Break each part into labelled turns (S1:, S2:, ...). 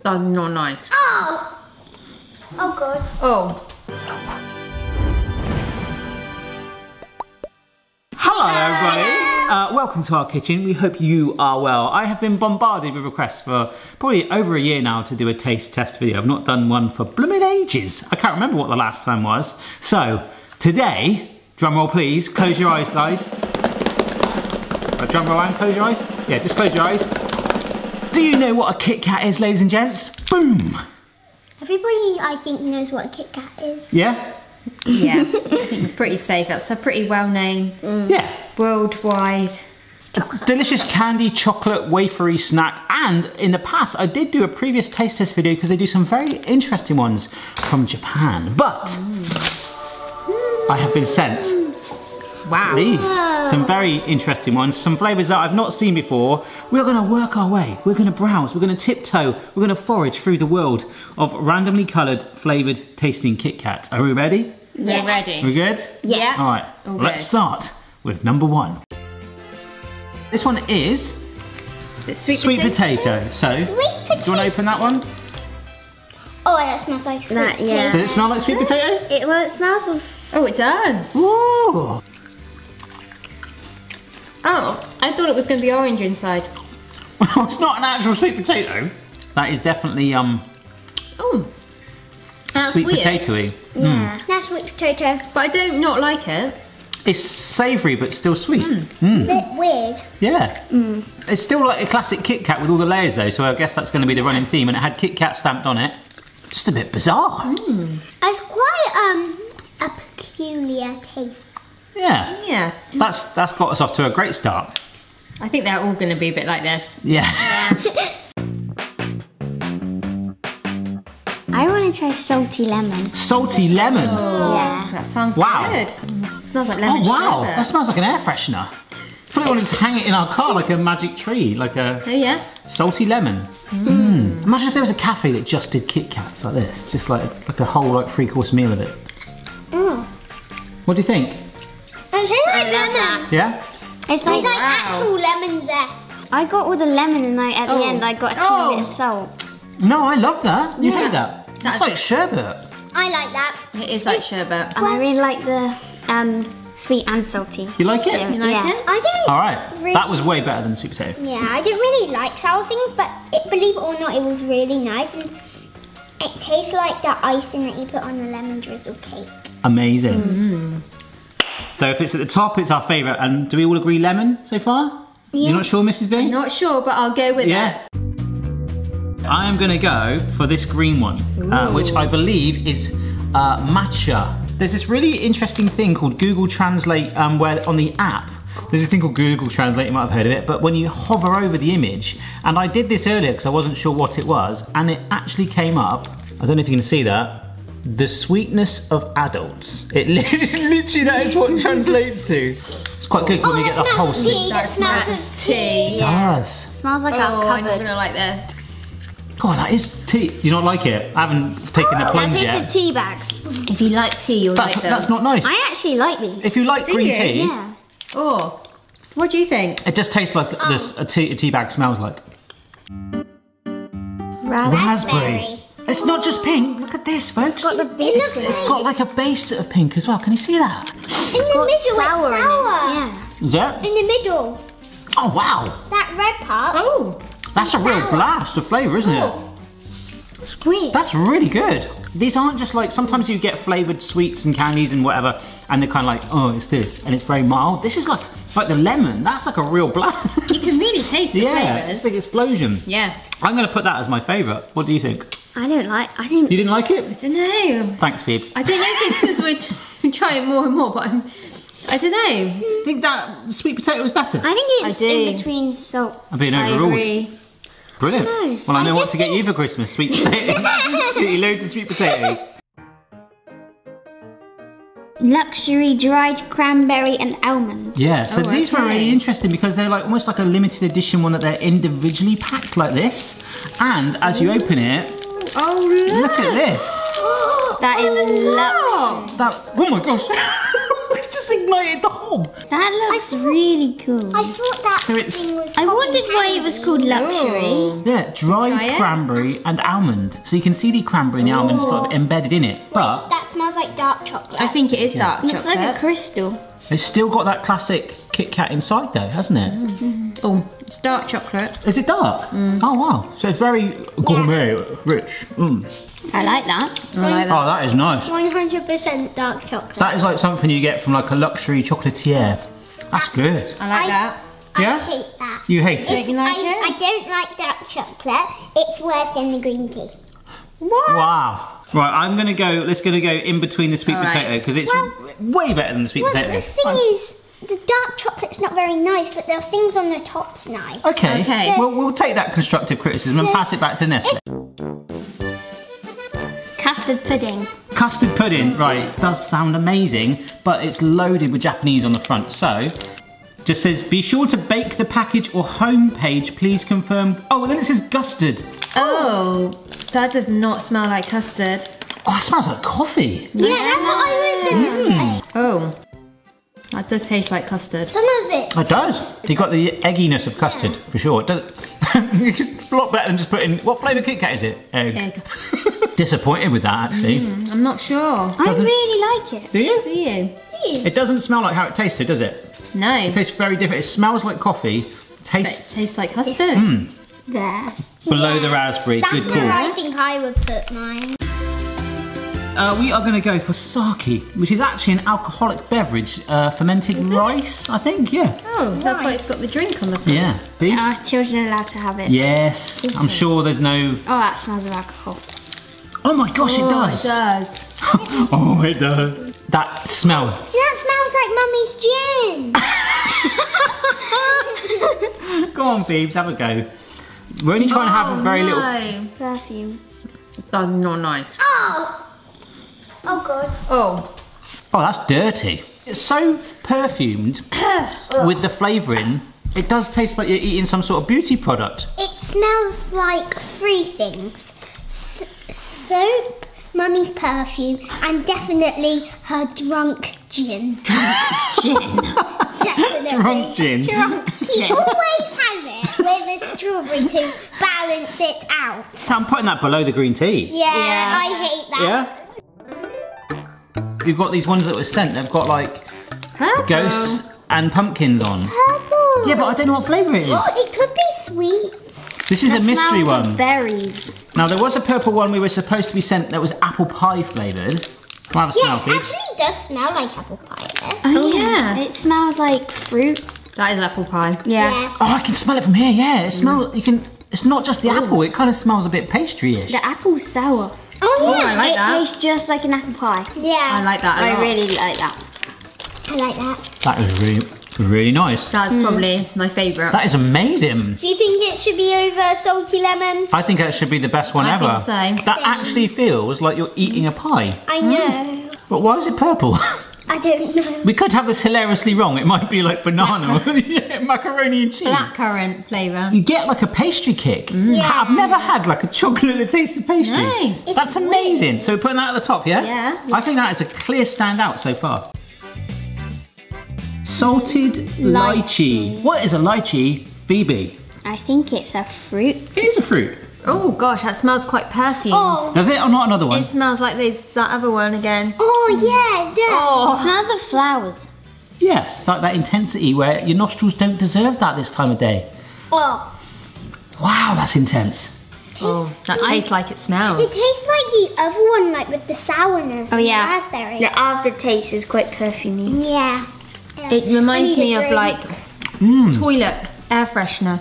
S1: That's not nice.
S2: Oh! Oh god.
S1: Oh.
S3: Hello everybody, welcome to our kitchen. We hope you are well. I have been bombarded with requests for probably over a year now to do a taste test video. I've not done one for blooming ages. I can't remember what the last time was. So, today, drum roll please, close your eyes guys. Drum roll and close your eyes. Yeah, just close your eyes. Do you know what a Kitkat is, ladies and gents? Boom!
S2: Everybody, I think, knows what a Kitkat is.
S3: Yeah?
S1: Yeah, I think we're pretty safe. That's a pretty well-known,
S3: Yeah.
S1: worldwide.
S3: Delicious candy, chocolate, wafery snack. And in the past, I did do a previous taste test video because they do some very interesting ones from Japan. But I have been sent
S1: Wow.
S3: these. Some very interesting ones. Some flavours that I've not seen before. We're going to work our way. We're going to browse. We're going to tiptoe. We're going to forage through the world of randomly coloured flavoured tasting Kit Kats. Are we ready?
S1: We're ready.
S3: We good?
S1: Yes.
S3: All right.
S1: All
S3: Let's
S1: good.
S3: start with number one. This one is sweet potato. So,
S2: Sweet
S3: do you want to open that one?
S2: Oh, that smells like sweet
S4: That,
S2: potato.
S4: yeah.
S3: Does it smell like sweet potato?
S4: It smells of...
S1: Oh, it does.
S3: Ooh.
S1: Oh, I thought it was going to be orange inside.
S3: It's not an actual sweet potato. That is definitely
S1: Oh, that's
S3: sweet
S1: weird.
S3: potatoey.
S2: Yeah. That's sweet potato.
S1: But I do not like it.
S3: It's savoury but still sweet.
S2: It's a bit weird.
S3: Yeah. It's still like a classic Kit Kat with all the layers though, so I guess that's going to be the running theme. And it had Kit Kat stamped on it. Just a bit bizarre.
S2: It's quite a peculiar taste.
S3: Yeah.
S1: Yes.
S3: That's got us off to a great start.
S1: I think they're all going to be a bit like this.
S3: Yeah.
S4: I want to try salty lemon.
S3: Salty lemon.
S4: Yeah.
S1: That sounds
S3: Wow.
S1: good. It smells like
S3: Oh
S1: lemon
S3: wow,
S1: sherbet.
S3: that smells like an air freshener. I thought I wanted to hang it in our car like a magic tree, like a
S1: Oh yeah.
S3: salty lemon. Imagine if there was a cafe that just did Kit Kats like this, just like a whole like 3-course meal of it. What do you think?
S2: It tastes like lemon.
S3: Yeah?
S4: It's like,
S2: It's like actual lemon zest.
S4: I got all the lemon and at the end I got a tiny bit of salt.
S3: No, I love that. You
S4: Yeah.
S3: hate that. It's like sherbet.
S2: I like that.
S1: It is like sherbet.
S4: And I really like the sweet and salty.
S3: You like it?
S1: You like it?
S2: I don't.
S3: All right.
S2: Really-
S3: That was way better than sweet potato.
S2: Yeah, I don't really like sour things, but believe it or not, it was really nice, and it tastes like the icing that you put on the lemon drizzle cake.
S3: Amazing. So if it's at the top, it's our favourite. And do we all agree lemon so far? You're not sure, Mrs. B?
S1: Not sure, but I'll go with
S3: Yeah. I am going to go for this green one, which I believe is matcha. There's this really interesting thing called Google Translate where on the app, there's this thing called Google Translate, you might have heard of it, but when you hover over the image, and I did this earlier because I wasn't sure what it was, and it actually came up, I don't know if you can see that, the sweetness of adults. It literally that is what it translates to. It's quite good when you get the
S2: that
S3: whole
S2: smells of tea.
S3: thing.
S2: That smells of tea.
S3: It does.
S4: It smells like
S1: Oh,
S4: a
S1: I'm not
S4: cupboard.
S1: gonna like this.
S3: God, that is tea. Do you not like it? I haven't taken the
S4: That
S3: plunge
S4: tastes
S3: yet.
S4: of tea bags.
S1: If you like tea, you'll like them.
S3: That's not nice.
S4: I actually like these.
S3: If you like
S1: Do
S3: green
S1: you?
S3: tea,
S4: Yeah.
S1: Oh, what do you think?
S3: it just tastes like this a tea bag smells like. Raspberry. It's not just pink. Look at this, folks.
S4: It's got the
S2: It
S4: bits.
S2: looks
S3: It's got like a base of pink as well. Can you see that?
S2: In the middle,
S4: sour
S2: it's
S4: in it.
S2: sour.
S4: Yeah.
S3: Is that?
S2: In the middle,
S3: Oh wow,
S2: that red part.
S1: Oh,
S3: that's a real
S2: sour.
S3: blast of flavour, isn't it?
S1: oh.
S4: Sweet.
S3: That's really good. These aren't just like, sometimes you get flavoured sweets and candies and whatever, and they're kind of like, oh, it's this, and it's very mild. This is like the lemon. That's like a real blast.
S1: You can really taste the
S3: Yeah, it's
S1: flavours.
S3: like explosion.
S1: Yeah.
S3: I'm going to put that as my favourite. What do you think?
S4: I didn't.
S3: You didn't like it?
S1: I don't know.
S3: Thanks, Phoebes.
S1: I don't know if it's because we're trying more and more, but I don't know.
S3: I think that sweet potato was better.
S4: I think it's
S1: I do.
S4: in between salt.
S3: I'm being
S1: I
S3: overruled.
S1: agree.
S3: Brilliant.
S4: No.
S3: Well, I know what to get you for Christmas. Sweet potatoes. Get you loads of sweet potatoes.
S4: Luxury dried cranberry and almond.
S3: Yeah, so
S1: Oh,
S3: these were
S1: okay.
S3: really interesting because they're like almost like a limited edition one that they're individually packed like this. And as you open it,
S1: Oh,
S3: look at this.
S4: That is luxury.
S3: That, oh my gosh. Just ignore ignited the hob.
S4: That looks really cool.
S2: I thought that
S3: So it's-
S2: thing was
S4: I wondered why it was called luxury.
S1: Ooh.
S3: Yeah, dried
S1: Try it.
S3: cranberry and almond. So you can see the cranberry and the almond sort of embedded in it. But
S2: That smells like dark chocolate.
S1: I think it is dark
S4: Looks
S1: chocolate.
S4: like a crystal.
S3: it's still got that classic Kit Kat inside though, hasn't it?
S1: Oh, it's dark chocolate.
S3: Is it dark? Oh wow. So it's very gourmet, rich.
S4: I like that.
S1: I like that.
S3: Oh, that is nice.
S2: 100% dark chocolate.
S3: That is like something you get from like a luxury chocolatier. That's good.
S1: I like that.
S3: Yeah?
S2: I hate that.
S3: You hate
S1: Don't
S3: it?
S1: you like
S2: I
S1: it?
S2: don't like dark chocolate. It's worse than the green tea.
S1: What?
S3: Wow. Right, I'm gonna go. Let's gonna go in between the sweet
S1: All right.
S3: potato because it's way better than the sweet
S2: Well,
S3: potato.
S2: the thing is, the dark chocolate's not very nice, but there are things on the top's nice.
S3: Okay.
S1: Okay.
S3: Well, we'll take that constructive criticism and pass it back to Nestle.
S4: Custard pudding.
S3: Custard pudding, right, does sound amazing, but it's loaded with Japanese on the front. So, just says, be sure to bake the package or home page, please confirm. Oh, and then it says custard.
S1: Oh, that does not smell like custard.
S3: Oh, it smells like coffee.
S2: Yeah, that's what I was gonna say.
S1: Oh, that does taste like custard.
S2: Some of it.
S3: It does. You got the egginess of custard, for sure. It does. It's a lot better than just putting, what flavour Kit Kat is it?
S1: Egg.
S3: Disappointed with that, actually.
S1: I'm not sure.
S4: I really like it.
S3: Do you?
S1: Do you?
S3: It doesn't smell like how it tasted, does it?
S1: No.
S3: It tastes very different. It smells like coffee.
S1: But it
S3: Tastes
S1: tastes like custard.
S4: There.
S3: below the raspberry.
S2: That's
S3: Good
S2: where
S3: call.
S2: I think I would put mine.
S3: We are going to go for Saki, which is actually an alcoholic beverage, fermented rice, I think, yeah.
S1: Oh, that's why it's got the drink on the front.
S3: Yeah. Beef?
S4: Children are allowed to have it.
S3: Yes. I'm sure there's no...
S4: Oh, that smells of alcohol.
S3: Oh my gosh, it does.
S1: It does.
S3: Oh, it does. That smell.
S2: That smells like Mummy's gin.
S3: Go on, Phoebes, have a go. We're only trying to have a very little...
S1: No.
S4: Perfume.
S1: That's not nice.
S2: Oh! Oh god.
S1: Oh.
S3: Oh, that's dirty. It's so perfumed with the flavouring. It does taste like you're eating some sort of beauty product.
S2: It smells like three things. Soap, Mummy's perfume, and definitely her drunk gin. Definitely.
S3: Drunk gin.
S2: She always has it with a strawberry to balance it out.
S3: I'm putting that below the green tea.
S2: Yeah, I hate that.
S3: Yeah? You've got these ones that were sent, they've got like
S1: Purple.
S3: ghosts and pumpkins on.
S2: Purple.
S3: Yeah, but I don't know what flavour it is.
S2: Oh, it could be sweet.
S3: This is a mystery
S4: Smells of
S3: one.
S4: berries.
S3: Now, there was a purple one we were supposed to be sent that was apple pie flavoured. Come on, have a smell,
S2: Yes,
S3: please.
S2: actually it does smell like apple pie there.
S4: Oh,
S1: yeah.
S4: It smells like fruit.
S1: That is apple pie.
S2: Yeah.
S3: Oh, I can smell it from here, yeah. It smells, you can, it's not just the apple, it kind of smells a bit pastry-ish.
S4: The apple's sour.
S2: Oh yeah.
S1: I like
S4: it
S1: that.
S4: tastes just like an apple pie.
S2: Yeah.
S1: I like that a
S4: I
S1: lot.
S4: really like that.
S2: I like that.
S3: That is really, really nice.
S1: That's probably my favourite.
S3: That is amazing.
S2: Do you think it should be over salty lemon?
S3: I think that should be the best one
S1: I
S3: ever.
S1: think so.
S3: That actually feels like you're eating a pie.
S2: I know.
S3: But why is it purple?
S2: I don't know.
S3: We could have this hilariously wrong. It might be like banana, yeah, macaroni and cheese.
S1: Blackcurrant flavour.
S3: You get like a pastry kick.
S2: Yeah.
S3: I've never had like a chocolate that tastes of pastry.
S1: No.
S3: That's amazing. So we're putting that at the top, yeah?
S1: Yeah.
S3: I think that is a clear standout so far. Salted lychee. What is a lychee, Phoebe?
S4: I think it's a fruit.
S3: It is a fruit.
S1: Oh gosh, that smells quite perfumed.
S2: Oh.
S3: Does it or not another one?
S1: It smells like that other one again.
S2: Oh yeah, it does.
S4: It
S1: Oh.
S4: smells of flowers.
S3: Yes, like that intensity where your nostrils don't deserve that this time of day.
S2: Oh.
S3: Wow, that's intense.
S1: Oh, that tastes like it
S2: It
S1: smells.
S2: tastes like the other one, like with the sourness.
S4: Oh
S2: and
S4: yeah.
S2: raspberry.
S4: The aftertaste is quite perfumey.
S2: Yeah.
S1: It reminds
S2: I need
S1: me
S2: a
S1: of
S2: drink.
S1: like toilet air freshener.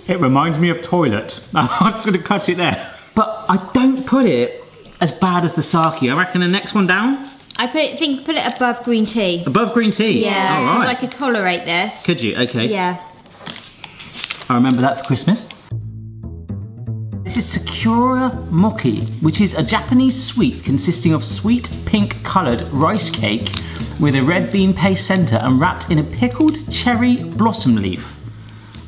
S3: It reminds me of toilet. I'm just going to cut it there. But I don't put it as bad as the Saki. I reckon the next one down.
S1: I put it above green tea.
S3: Above green tea?
S1: Yeah,
S3: All
S1: because
S3: right.
S1: I could tolerate this.
S3: Could you? Okay.
S1: Yeah.
S3: I remember that for Christmas. This is Sakura Mochi, which is a Japanese sweet consisting of sweet pink coloured rice cake with a red bean paste centre and wrapped in a pickled cherry blossom leaf.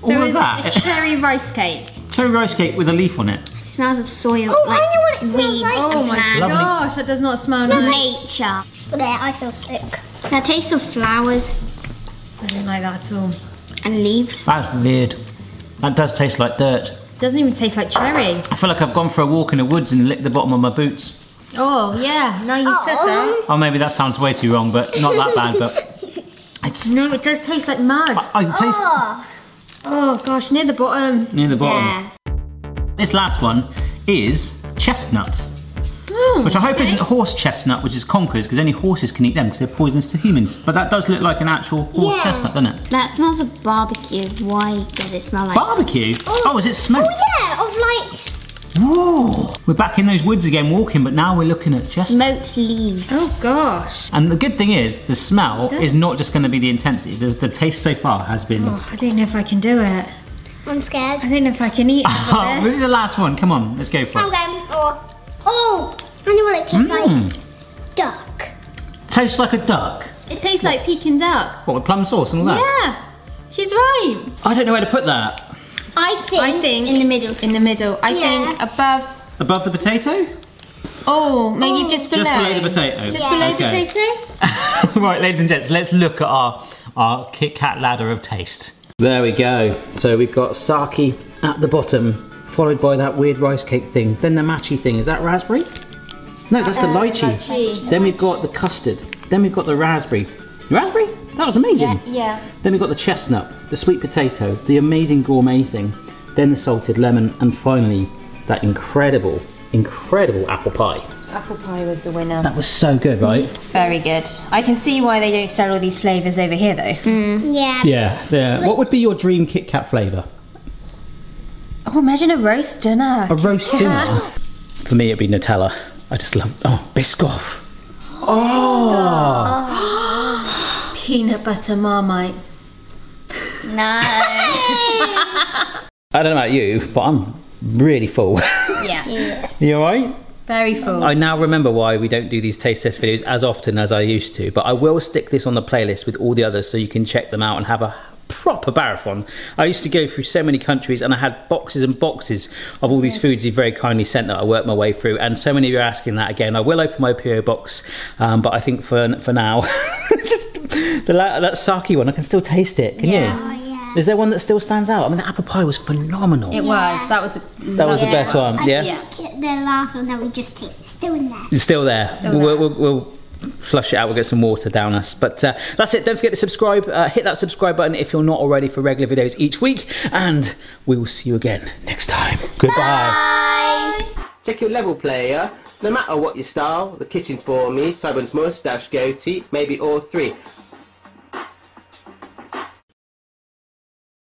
S1: So
S3: All of
S1: is
S3: that.
S1: it a cherry rice cake?
S3: Cherry rice cake with a leaf on it.
S4: It smells of soil.
S2: Oh,
S4: like
S2: I know what it smells
S4: weeds
S2: like.
S1: Oh
S4: and
S1: my
S4: plants.
S3: Lovely.
S1: gosh, that does not smell nice.
S4: Nature.
S2: There, I feel sick.
S4: That tastes of flowers
S1: I don't like that at all.
S4: and leaves.
S3: That's weird. That does taste like dirt.
S1: Doesn't even taste like cherry.
S3: I feel like I've gone for a walk in the woods and licked the bottom of my boots.
S1: Oh yeah, now you said that.
S3: Oh, maybe that sounds way too wrong, but not that bad. But it's
S1: No, it does taste like mud.
S3: I taste
S1: Oh gosh, near the bottom.
S3: near the bottom.
S4: Yeah.
S3: This last one is chestnut, which I hope isn't horse chestnut, which is conkers, because only horses can eat them because they're poisonous to humans. But that does look like an actual horse chestnut, doesn't it?
S4: That smells of barbecue. Why does it smell like
S3: Barbecue? Oh, is it smoked?
S2: Yeah, of like.
S3: Whoa! We're back in those woods again walking, but now we're looking at chestnut.
S4: smoked leaves?
S1: Oh gosh.
S3: And the good thing is, the smell is not just going to be the intensity. The taste so far has been...
S1: Oh, I don't know if I can do it.
S2: I'm scared.
S1: I don't know if I can eat
S3: Oh,
S1: it.
S3: this is the last one. Come on, let's go for
S2: I'm
S3: it.
S2: going. Oh, I know what it tastes like. Duck.
S3: Tastes like a duck.
S1: It tastes like Peking duck.
S3: What, with plum sauce and all that?
S1: Yeah, she's right.
S3: I don't know where to put that.
S2: I think.
S4: In the middle.
S1: In the middle. I
S2: Yeah.
S1: think above.
S3: Above the potato?
S1: Oh, maybe just below.
S3: Just below the potato.
S1: Just below
S3: Okay.
S1: potato.
S3: Right, ladies and gents, let's look at our Kit Kat ladder of taste. There we go. So we've got Saki at the bottom, followed by that weird rice cake thing. Then the matchy thing. Is that raspberry? No, that's the lychee. Then we've got the custard. Then we've got the raspberry. Raspberry? That was amazing.
S1: Yeah.
S3: Then we've got the chestnut, the sweet potato, the amazing gourmet thing, then the salted lemon, and finally that incredible apple pie.
S1: Apple pie was the winner.
S3: That was so good, right?
S1: Very good. I can see why they don't sell all these flavours over here though.
S2: Yeah.
S3: Yeah. What would be your dream Kit Kat flavour?
S1: Oh, imagine a roast dinner.
S3: A roast dinner? For me, it'd be Nutella. I just love, Biscoff. Oh!
S1: Peanut butter Marmite.
S4: No.
S3: I don't know about you, but I'm really full.
S1: Yeah.
S4: Yes.
S3: You alright?
S1: Very full.
S3: I now remember why we don't do these taste test videos as often as I used to, but I will stick this on the playlist with all the others so you can check them out and have a proper marathon. I used to go through so many countries and I had boxes and boxes of all these foods you very kindly sent that I worked my way through, and so many of you are asking that again. I will open my PO box, but I think for now, that Saki one, I can still taste it. Can you?
S2: Oh, yeah.
S3: Is there one that still stands out? I mean, the apple pie was phenomenal.
S1: It was. That was.
S3: That was the best one. Yeah.
S2: I think the last one that we just tasted is still in there.
S3: It's still there.
S1: Still
S3: We'll flush it out. We'll get some water down us. But that's it. Don't forget to subscribe. Hit that subscribe button if you're not already for regular videos each week. And we will see you again next time. Goodbye.
S2: Bye.
S5: Check your level, player. No matter what your style, the kitchen's for me. Simon's moustache, goatee, maybe all three.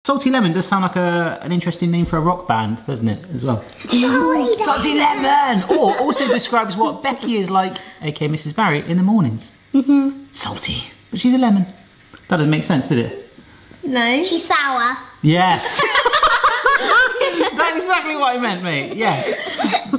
S3: Salty Lemon does sound like an interesting name for a rock band, doesn't it, as well? Salty Lemon! Or also describes what Becky is like, aka Mrs. Barry, in the mornings. Salty. But she's a lemon. That doesn't make sense, did it?
S1: No.
S2: She's sour.
S3: Yes! That's exactly what I meant, mate. Yes.